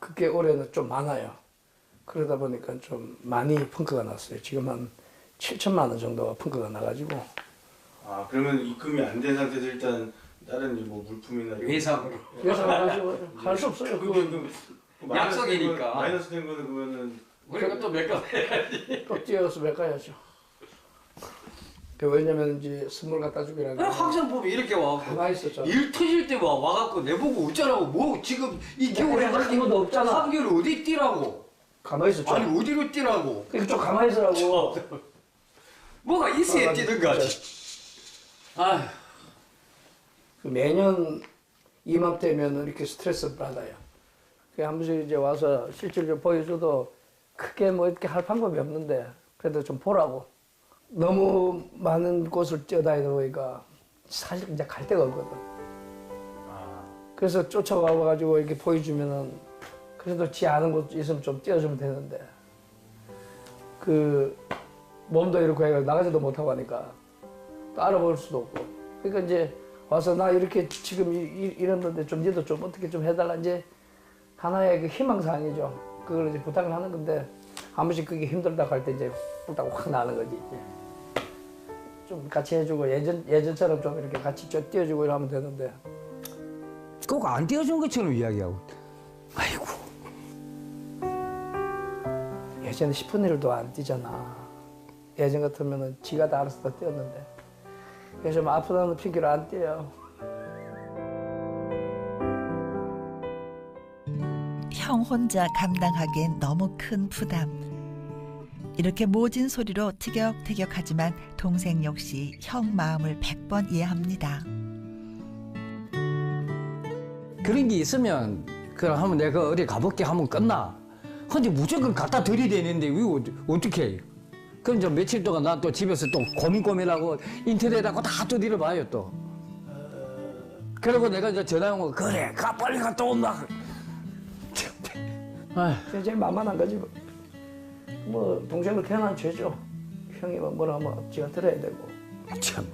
그게 올해는 좀 많아요. 그러다 보니까 좀 많이 펑크가 났어요. 지금 한 7천만 원 정도가 펑크가 나가지고. 아 그러면 입금이 안 된 상태에서 일단 다른 뭐 물품이나 예상으로. 예상을 가지고 할 수 없어요. 그건 약속이니까. 마이너스 된 거는 그러면은 우리가 또 몇 건 해야지. 또 뛰어서 몇 가야죠. 왜냐면 이제 선물 갖다 주기라는 게 항상 보면 이렇게 와. 가만히 있었죠. 일 터질 때 와갖고 내보고 웃자라고 뭐 지금 이 겨울에 할 것도 없잖아. 3개월 어디 뛰라고? 가만히 있었죠. 아니 어디로 뛰라고? 그러니까 좀 가만히 있으라고. 뭐가 있어야 뛰는 거지. 아, 그 매년 이맘때면 이렇게 스트레스를 받아요. 그 한 번씩 이제 와서 실질 좀 보여줘도 크게 뭐 이렇게 할 방법이 없는데 그래도 좀 보라고. 너무 많은 곳을 뛰어다니다 보니까 사실 이제 갈 데가 없거든. 그래서 쫓아와가지고 이렇게 보여주면은 그래도 지 아는 곳 있으면 좀 뛰어주면 되는데 그 몸도 이렇게 해가 나가지도 못하고 하니까 또 알아볼 수도 없고. 그러니까 이제 와서 나 이렇게 지금 이랬는데 좀 니도 좀 어떻게 좀 해달라 이제 하나의 그 희망사항이죠. 그걸 이제 부탁을 하는 건데 한 번씩 그게 힘들다고 할 때 이제 뚝딱 확 나는 거지 이제. 좀 같이 해주고 예전처럼 좀 이렇게 같이 좀 띄워주고 이러면 되는데 꼭 안 띄워준 것처럼 이야기하고. 아이고. 예전에 10분 1도 안 뛰잖아. 예전 같으면은 지가 다 알아서 다 뛰었는데 요즘 아프다는 핑계로 안 뛰어요. 형 혼자 감당하기엔 너무 큰 부담. 이렇게 모진 소리로 티격태격하지만 동생 역시 형 마음을 100번 이해합니다. 그런 게 있으면 그럼 하면 내가 어디 가볼게 하면 끝나. 근데 무조건 갖다 들이대는데 왜 어떻게 해? 그럼 좀 며칠 동안 난 또 집에서 또 고민하고 인터넷하고 다 두드려 봐요 또. 그리고 내가 이제 전화 온 거, 그래, 가, 빨리 갔다 온다. 아, 제일 만만한 거지 뭐. 뭐 동생을 걔는 죄죠. 형이 뭐라 하면 지가 들어야 되고. 참.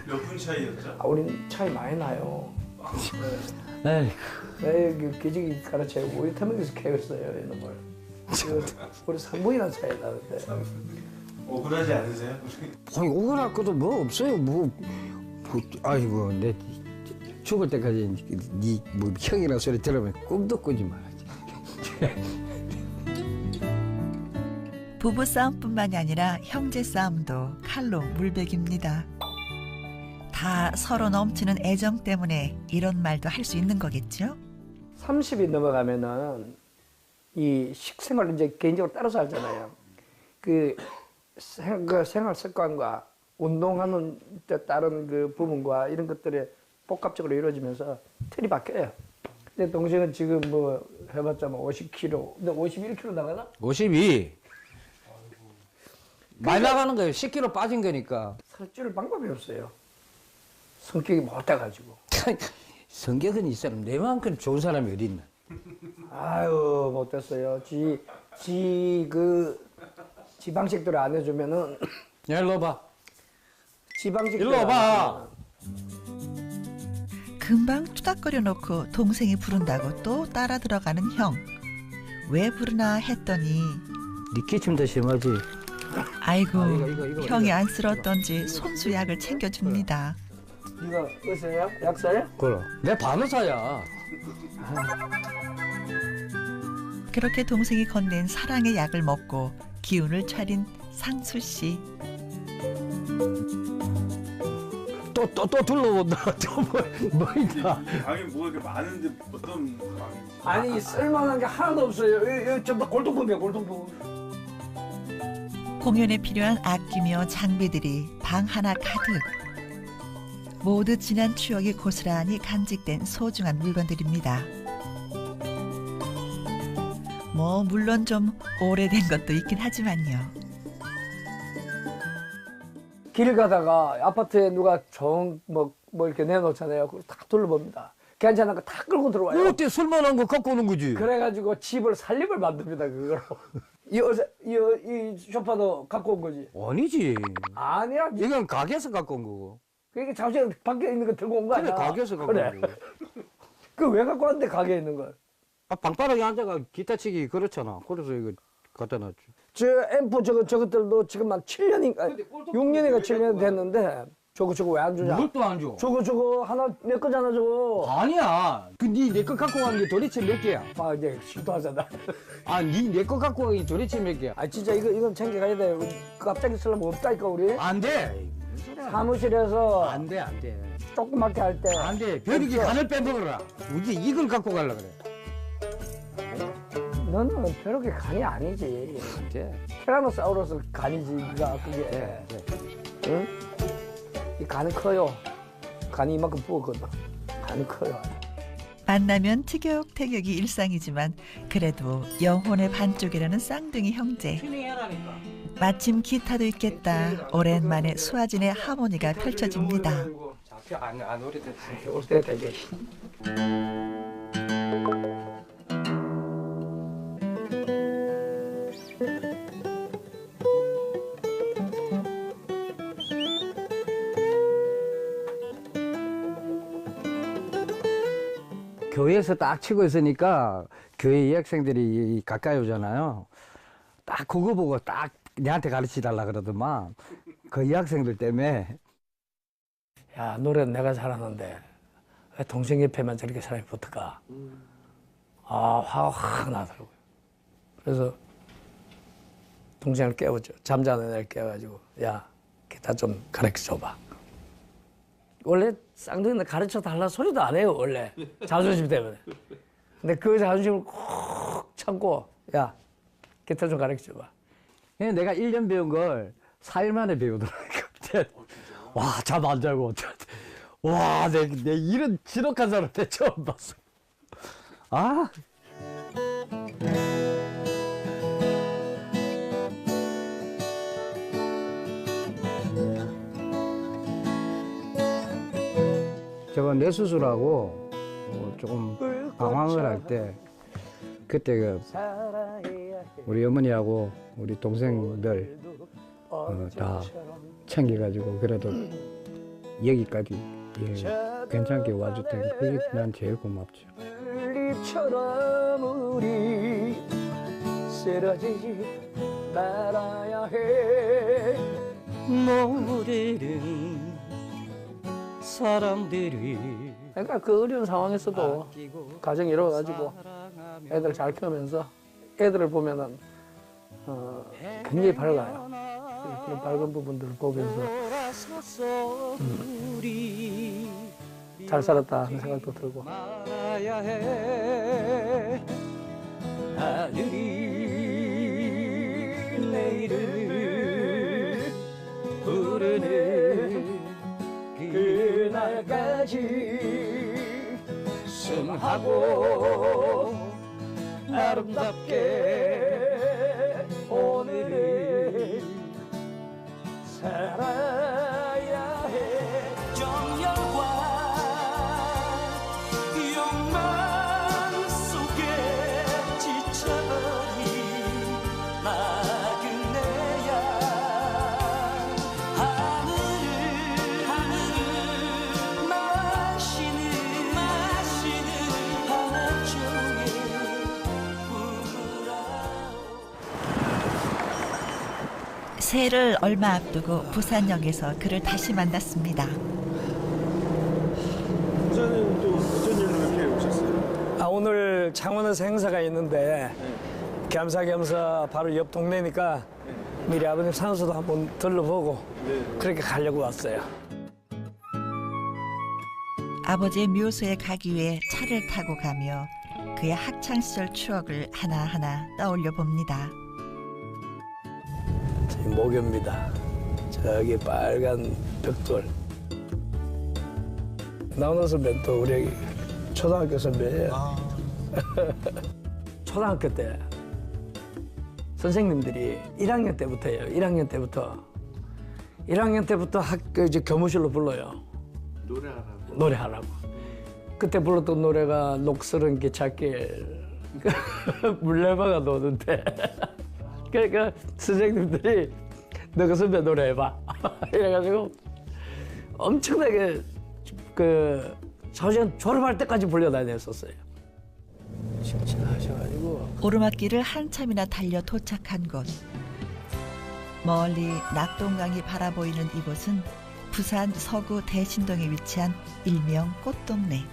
몇 분 차이였죠? 아, 우린 차이 많이 나요. 에이, 내 기저귀 갈아채고 우리 태명에서 캐었어요 이놈을. 우리 3분이나 차이 나는데. 억울하지 않으세요? 아니, 억울할 것도 뭐 없어요. 아이고, 내 죽을 때까지 뭐 형이라는 소리 들으면 꿈도 꾸지 말아야지. 부부 싸움뿐만이 아니라 형제 싸움도 칼로 물베깁니다. 다 서로 넘치는 애정 때문에 이런 말도 할 수 있는 거겠죠? 30이 넘어가면은 이 식생활을 이제 개인적으로 따로 살잖아요. 그 생활 습관과 운동하는 다른 그 부분과 이런 것들이 복합적으로 이루어지면서 틀이 바뀌어요. 근데 동생은 지금 뭐 해봤자 뭐 50kg, 근데 51kg 나가나? 52. 많이 나가는 거예요. 10kg 빠진 거니까. 살 찌를 방법이 없어요. 성격이 못돼가지고. 성격은 이 사람 내만큼 좋은 사람이 어디 있나? 아유 못됐어요. 지방식들을 안 해주면은 야, 일로 와봐. 지방식들 일로 와봐. 금방 투닥거려 놓고 동생이 부른다고 또 따라 들어가는 형. 왜 부르나 했더니 네 기침 더 심하지? 아이고 이거. 형이 안쓰러웠던지 손수약을 챙겨줍니다. 이거 의사야? 약사야? 그래. 내 간호사야. 그렇게 동생이 건넨 사랑의 약을 먹고 기운을 차린 상수 씨. 또 둘러본다. 뭐 있나? 방이 뭐가 이렇게 많은데 어떤 방인지. 아니 쓸만한 게 하나도 없어요. 여기 전부 골동품이야 골동품. 공연에 필요한 악기며 장비들이 방 하나 가득. 모두 지난 추억이 고스란히 간직된 소중한 물건들입니다. 뭐 물론 좀 오래된 것도 있긴 하지만요. 길 가다가 아파트에 누가 좋은 뭐 이렇게 내놓잖아요. 그걸 다 둘러봅니다. 괜찮은 거 다 끌고 들어와요. 어때 쓸만한 거 갖고 오는 거지? 그래가지고 집을 살림을 만듭니다 그거로. 이 소파도 갖고 온 거지. 아니지. 아니야. 이건 가게에서 갖고 온 거고. 그러니까 잠시 밖에 있는 거 들고 온 거 그래, 아니야? 가게에서 갖고 온 거고. 그 왜 갖고 왔는데 가게에 있는 걸? 아, 방바닥에 앉아가 기타 치기 그렇잖아. 그래서 이거 갖다 놨지. 저 앰프 저것들도 지금 한 7년인가 6년인가 7년 됐는데 저거 왜 안 주냐? 뭘 또 안 줘? 저거 하나 내 거잖아 저거. 아니야. 내 거 갖고 가는 게 도대체 몇 개야? 아 이제 시도하잖아. 아, 내 거 갖고 가는 게 도대체 몇 개야? 아 진짜 이건 챙겨가야 돼. 갑자기 쓰려면 없다니까 우리. 안 돼. 사무실에서 안 돼, 안 돼. 조그맣게 할 때. 안 돼. 벼룩이 간을 빼먹어라. 우리 이걸 갖고 가려 그래. 너는 벼룩이 간이 아니지. 안 돼. 티라노사우루스 간이지 네가 그게. 네. 응? 이 간은 커요. 간이 이만큼 부었거든. 간이 커요. 만나면 티격태격이 일상이지만 그래도 영혼의 반쪽이라는 쌍둥이 형제. 마침 기타도 있겠다. 오랜만에 수아진의 하모니가 펼쳐집니다. 안 오래됐어. 올 때 되게. 교회에서 딱 치고 있으니까 교회 여학생들이 가까이 오잖아요. 딱 그거 보고 딱 내한테 가르쳐 달라 그러더만. 그 여학생들 때문에. 야 노래는 내가 잘하는데 왜 동생 옆에만 저렇게 사람이 붙을까? 아 화가 확 나더라고요. 그래서 동생을 깨우죠. 잠자는 애를 깨워가지고 야 기타 좀 가르쳐줘봐. 원래 쌍둥이는 가르쳐 달라 소리도 안 해요 원래 자존심 때문에. 근데 그 자존심을 꼭 참고 야 기타 좀 가르쳐줘봐. 내가 1년 배운 걸 4일 만에 배우더라고요. 와, 잠 안 자고. 와, 내 이런 지독한 사람 내 처음 봤어. 아. 저거 뇌수술하고 조금 방황을 할 때 그때 그 우리 어머니하고 우리 동생들 다 챙겨가지고 그래도 여기까지 괜찮게 와줬던 그게 난 제일 고맙죠. 처럼 우리 쓰러지지 말아야 해. 모르는 사람들이 그러니까 그 어려운 상황에서도 가정 이루어가지고 애들 잘 키우면서 애들을 보면은 굉장히 밝아요. 그런 밝은 부분들을 보면서 잘 살았다 하는 생각도 들고. 하늘이 내일을 부르는 그날까지 순하고 아름답게 오늘을 살아야 해. 정열과 욕망 속에 지쳐버린 나그네야. 하늘을 마시는 한쪽에 새해를 얼마 앞두고 부산역에서 그를 다시 만났습니다. 부산에는 또 어떤 일로 이렇게 오셨어요? 오늘 창원에서 행사가 있는데 겸사겸사 바로 옆 동네니까 미리 아버님 산소도 한번 들러보고 그렇게 가려고 왔어요. 아버지의 묘소에 가기 위해 차를 타고 가며 그의 학창시절 추억을 하나하나 떠올려 봅니다. 목요입니다. 저기 빨간 벽돌. 나훈아 선배는 또 우리 초등학교 선배예요. 초등학교 때 선생님들이 1학년 때부터예요. 1학년 때부터 학교 이제 교무실로 불러요. 노래하라고. 그때 불렀던 노래가 녹슬은 기찻길 물레방아 노는데 그러니까 선생님들이 너 그 선배 노래해봐 이래가지고 엄청나게 그 졸업할 때까지 불려다녔었어요. 하셔가지고 오르막길을 한참이나 달려 도착한 곳. 멀리 낙동강이 바라보이는 이곳은 부산 서구 대신동에 위치한 일명 꽃동네.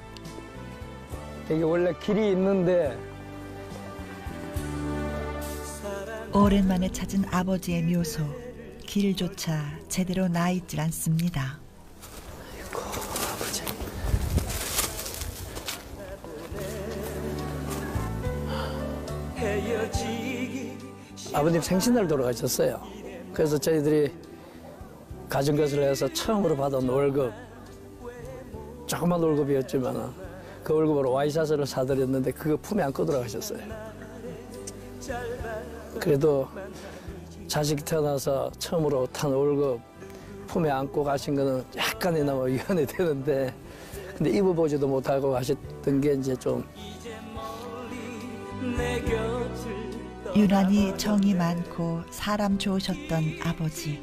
이게 원래 길이 있는데 오랜만에 찾은 아버지의 묘소. 길조차 제대로 나 있질 않습니다. 아이고 아버지. 아버님 생신날 돌아가셨어요. 그래서 저희들이 가진 것을 해서 처음으로 받은 월급, 조그만 월급이었지만 그 월급으로 와이셔츠를 사드렸는데 그거 품에 안고 돌아가셨어요. 그래도 자식이 태어나서 처음으로 탄 월급 품에 안고 가신 거는 약간이나마 위안이 되는데, 근데 입어보지도 못하고 가셨던 게 이제 좀 유난히 정이 많고 사람 좋으셨던 아버지.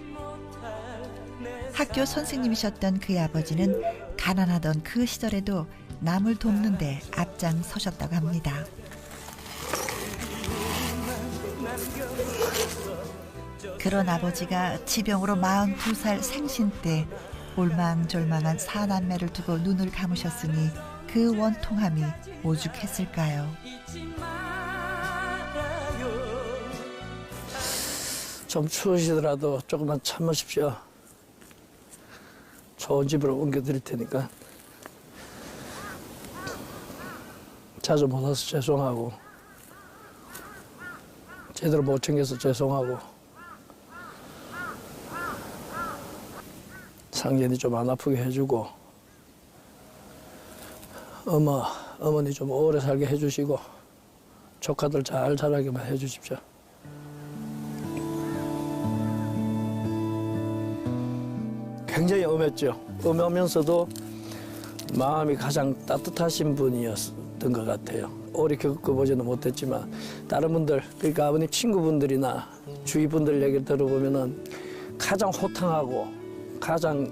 학교 선생님이셨던 그의 아버지는 가난하던 그 시절에도 남을 돕는 데 앞장서셨다고 합니다. 그런 아버지가 지병으로 42살 생신 때 올망졸망한 사남매를 두고 눈을 감으셨으니 그 원통함이 오죽했을까요? 좀 추우시더라도 조금만 참으십시오. 좋은 집으로 옮겨드릴 테니까. 자주 못 와서 죄송하고, 제대로 못 챙겨서 죄송하고, 상견이 좀 안 아프게 해주고, 어머니 좀 오래 살게 해주시고, 조카들 잘 자라게만 해주십시오. 굉장히 엄했죠. 엄하면서도 마음이 가장 따뜻하신 분이었던 것 같아요. 오래 겪어보지는 못했지만 다른 분들, 그러니까 아버님 친구분들이나 주위 분들 얘기를 들어보면은 가장 호탕하고 가장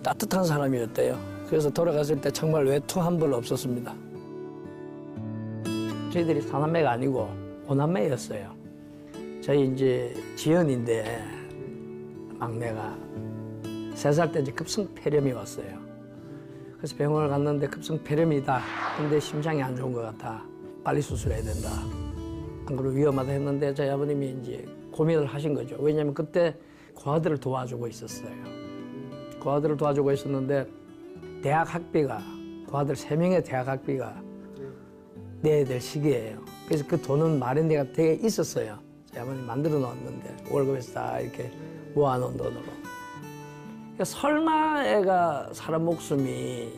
따뜻한 사람이었대요. 그래서 돌아갔을 때 정말 외투 한 벌 없었습니다. 저희들이 사남매가 아니고 오남매였어요. 저희 이제 지연인데 막내가 3살 때 이제 급성폐렴이 왔어요. 그래서 병원을 갔는데 급성폐렴이다. 근데 심장이 안 좋은 것 같아. 빨리 수술해야 된다. 안 그러면 위험하다 했는데 저희 아버님이 이제 고민을 하신 거죠. 왜냐하면 그때 고아들을 도와주고 있었어요. 고아들을 도와주고 있었는데 대학 학비가 고아들 3명의 대학 학비가 내야 될 시기예요. 그래서 그 돈은 마련대가 되게 있었어요. 저희 아버님 만들어 놓았는데 월급에서 다 이렇게 모아놓은 돈으로. 그러니까 설마 애가 사람 목숨이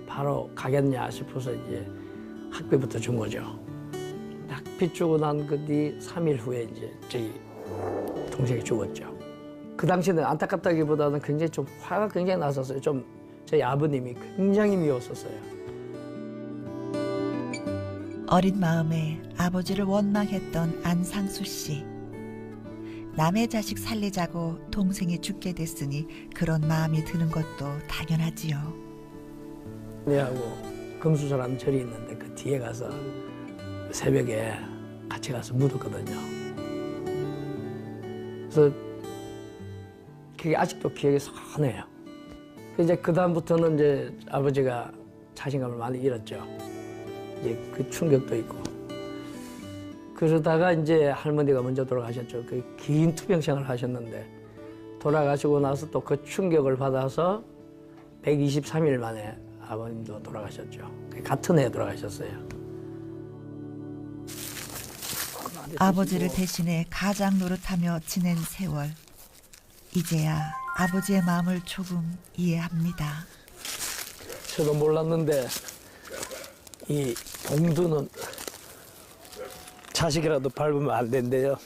바로 가겠냐 싶어서 이제 학비부터 준 거죠. 학비 주고 난 그 뒤 3일 후에 이제 저희 동생이 죽었죠. 그 당시에는 안타깝다기보다는 굉장히 좀 화가 굉장히 났었어요. 좀 저희 아버님이 굉장히 미웠었어요. 어린 마음에 아버지를 원망했던 안상수 씨. 남의 자식 살리자고 동생이 죽게 됐으니 그런 마음이 드는 것도 당연하지요. 내하고 금수저라는 절이 있는데 그 뒤에 가서 새벽에 같이 가서 묻었거든요. 그래서 그게 아직도 기억이 선해요. 이제 그 다음부터는 이제 아버지가 자신감을 많이 잃었죠. 이제 그 충격도 있고. 그러다가 이제 할머니가 먼저 돌아가셨죠. 그 긴 투병생활을 하셨는데 돌아가시고 나서 또 그 충격을 받아서 123일 만에 아버님도 돌아가셨죠. 같은 해에 돌아가셨어요. 아버지를 대신해 가장 노릇하며 지낸 세월. 이제야 아버지의 마음을 조금 이해합니다. 저도 몰랐는데 이 봉두는 자식이라도 밟으면 안 된대요.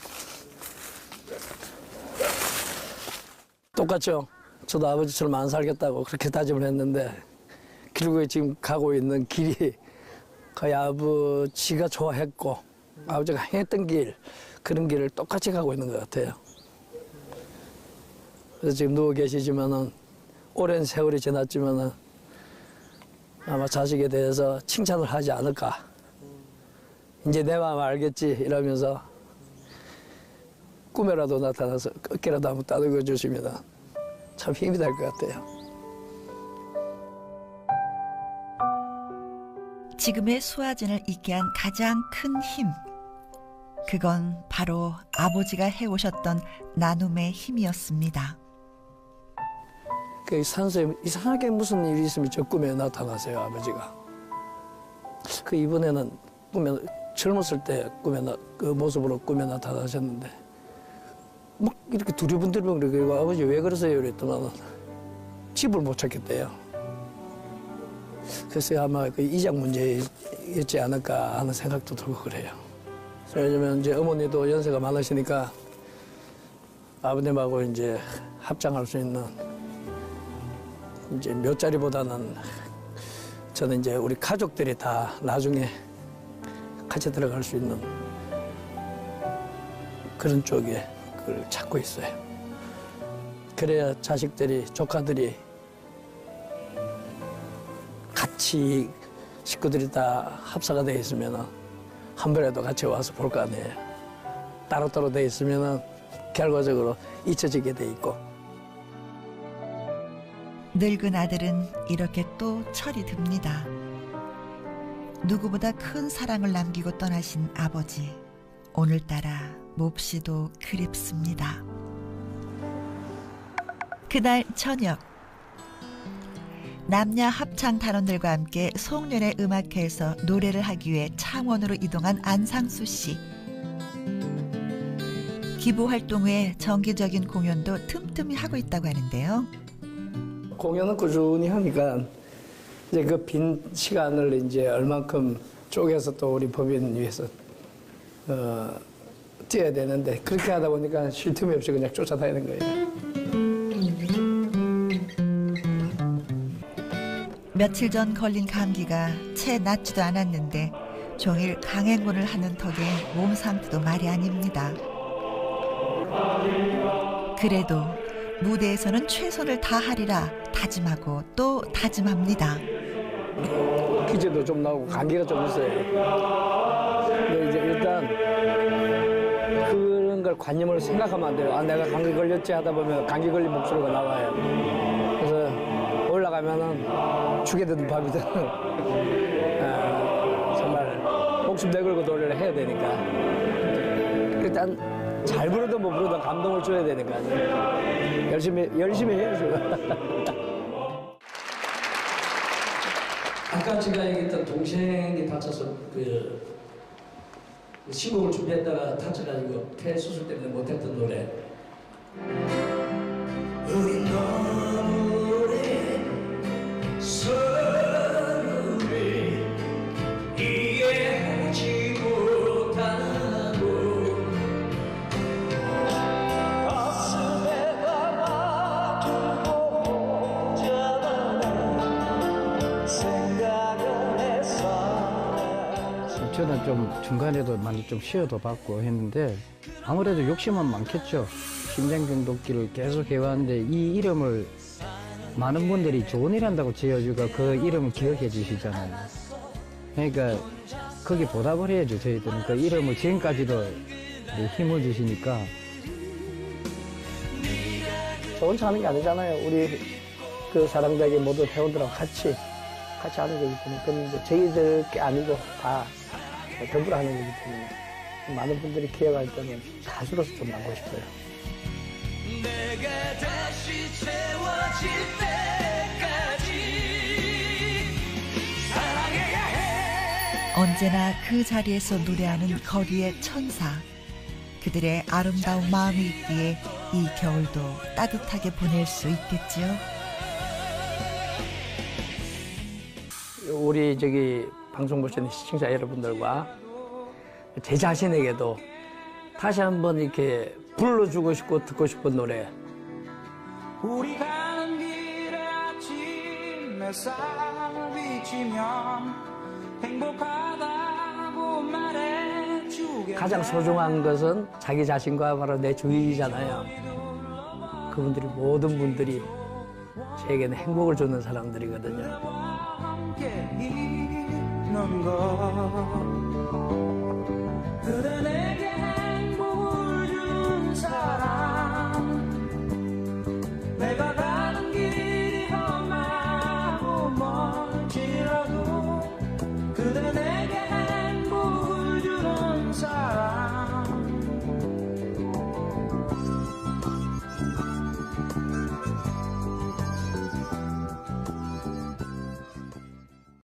똑같죠? 저도 아버지처럼 안 살겠다고 그렇게 다짐을 했는데 결국에 지금 가고 있는 길이 거의 아버지가 좋아했고 아버지가 행했던 길, 그런 길을 똑같이 가고 있는 것 같아요. 그래서 지금 누워 계시지만은 오랜 세월이 지났지만은 아마 자식에 대해서 칭찬을 하지 않을까. 이제 내 마음 알겠지 이러면서 꿈에라도 나타나서 어깨라도 한번 따뜻해 주시면 참 힘이 될 것 같아요. 지금의 수아진을 있게 한 가장 큰 힘. 그건 바로 아버지가 해오셨던 나눔의 힘이었습니다. 그 산소에 이상하게 무슨 일이 있으면 저 꿈에 나타나세요, 아버지가. 그 이번에는 꿈에 젊었을 때 그 모습으로 꿈에 나타나셨는데 막 이렇게 두리번두리번 그러고 아버지 왜 그러세요? 이랬더니 집을 못 찾겠대요. 그래서 아마 그 이장 문제였지 않을까 하는 생각도 들고 그래요. 왜냐면 이제 어머니도 연세가 많으시니까 아버님하고 이제 합장할 수 있는 이제 몇 자리보다는 저는 이제 우리 가족들이 다 나중에 같이 들어갈 수 있는 그런 쪽에 그걸 찾고 있어요. 그래야 자식들이, 조카들이 같이 식구들이 다 합사가 돼 있으면 한 번이라도 같이 와서 볼 거 아니에요. 따로따로 돼 있으면 결과적으로 잊혀지게 돼 있고. 늙은 아들은 이렇게 또 철이 듭니다. 누구보다 큰 사랑을 남기고 떠나신 아버지. 오늘따라 몹시도 그립습니다. 그날 저녁. 남녀 합창 단원들과 함께 송년회 음악회에서 노래를 하기 위해 창원으로 이동한 안상수 씨. 기부 활동 외에 정기적인 공연도 틈틈이 하고 있다고 하는데요. 공연은 꾸준히 하니까 이제 그 빈 시간을 이제 얼만큼 쪼개서 또 우리 법인 위해서 뛰어야 되는데 그렇게 하다 보니까 쉴 틈이 없이 그냥 쫓아다니는 거예요. 며칠 전 걸린 감기가 채 낫지도 않았는데 종일 강행군을 하는 덕에 몸 상태도 말이 아닙니다. 그래도 무대에서는 최선을 다하리라 다짐하고 또 다짐합니다. 기저도 좀 나오고 감기가 좀 있어요. 근데 이제 일단 그런 걸 관념을 생각하면 안 돼요. 아, 내가 감기 걸렸지 하다 보면 감기 걸린 목소리가 나와요. 그래서 올라가면은 죽게 되는 밥이든 정말 목숨 내걸고 노래를 해야 되니까 일단 잘 부르든 못 부르든 감동을 줘야 되니까 열심히 해야죠. 아까 제가 얘기했던 동생이 다쳐서 그 신곡을 준비했다가 다쳐가지고 폐 수술 때문에 못했던 노래. 우리 너무 오래 서로를 이해하지 못하고 가슴에 가두고 혼자만 생각을 했어. 저는 좀 중간에도 많이 좀 쉬어도 받고 했는데 아무래도 욕심은 많겠죠. 심장중독기를 계속 해왔는데 이 이름을 많은 분들이 좋은 일 한다고 지어주고 그 이름을 기억해 주시잖아요. 그러니까 거기 보답을 해야죠. 저희들은 그 이름을 지금까지도 힘을 주시니까. 저 혼자 하는 게 아니잖아요. 우리 그 사랑자기 모두 회원들하고 같이 하는 거기 때문에. 그런데 저희들 게 아니고 다 더불어 하는 거기 때문에 많은 분들이 기억할 때는 가수로서 좀 남고 싶어요. 내가 다시 채워질 때까지 사랑해야 해. 언제나 그 자리에서 노래하는 거리의 천사. 그들의 아름다운 마음이 있기에 이 겨울도 따뜻하게 보낼 수 있겠지요. 우리 방송 보시는 시청자 여러분들과 제 자신에게도 다시 한번 이렇게 불러주고 싶고 듣고 싶은 노래. 우리 가는 길에 아침 햇살 비치면 행복하다고 말해주겠네. 가장 소중한 것은 자기 자신과 바로 내 주위잖아요. 그분들이 모든 분들이 제게는 행복을 주는 사람들이거든요. 함께 있는 것 그대 내게 행복을 준 사람 내가